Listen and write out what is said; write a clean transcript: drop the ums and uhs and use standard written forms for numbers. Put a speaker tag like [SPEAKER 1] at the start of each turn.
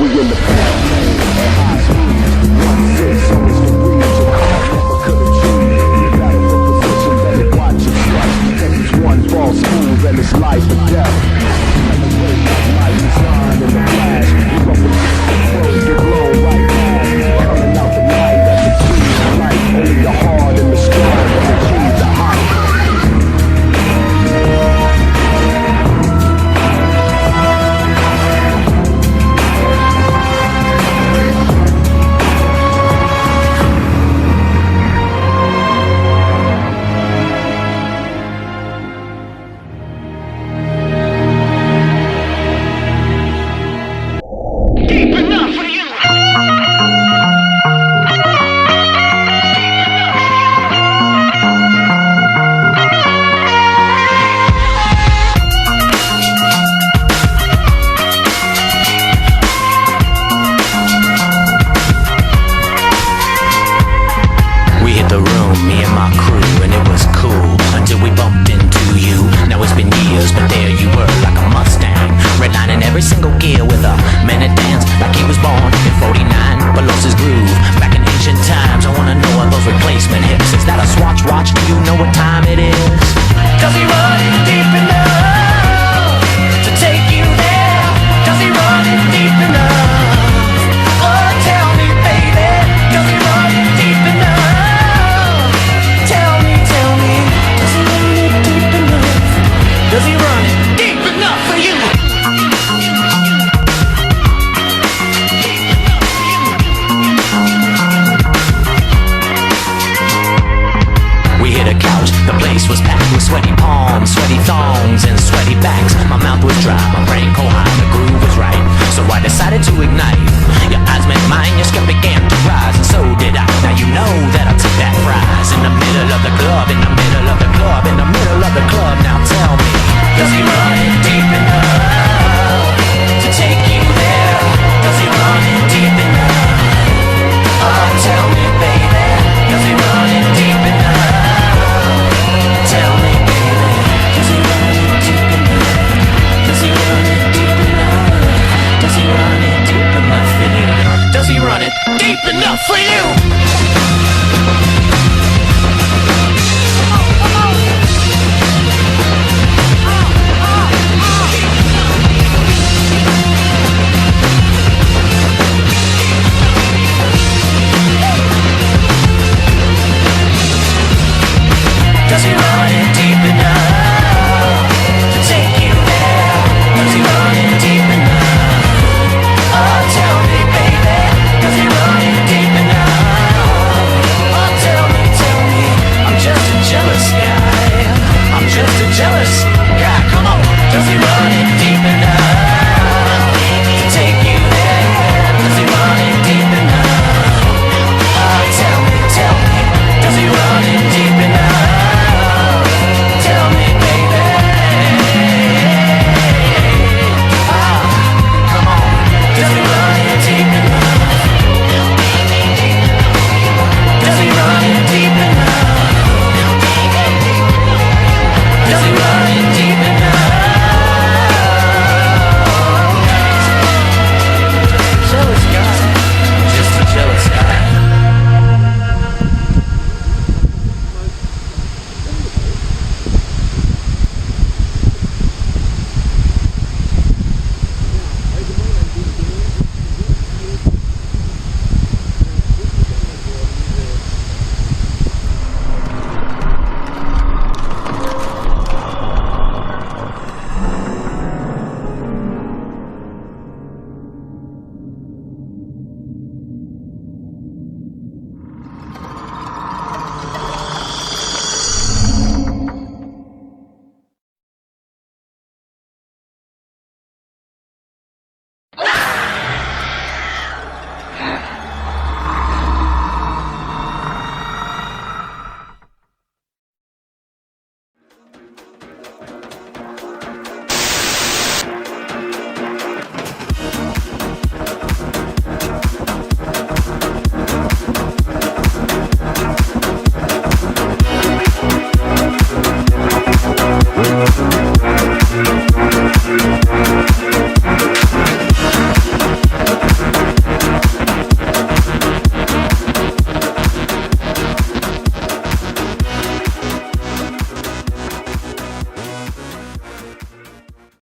[SPEAKER 1] We in the back lane at high speed. 1-6 always the reach. A car never could achieve. You gotta look position, better watch your step. Cause it's one false move and it's life or death. And the way my design in the flash. We up against the pros, get blown right past. Coming out the night at the speed of light. Only the hard and the strong can achieve the height.
[SPEAKER 2] Deep enough for you.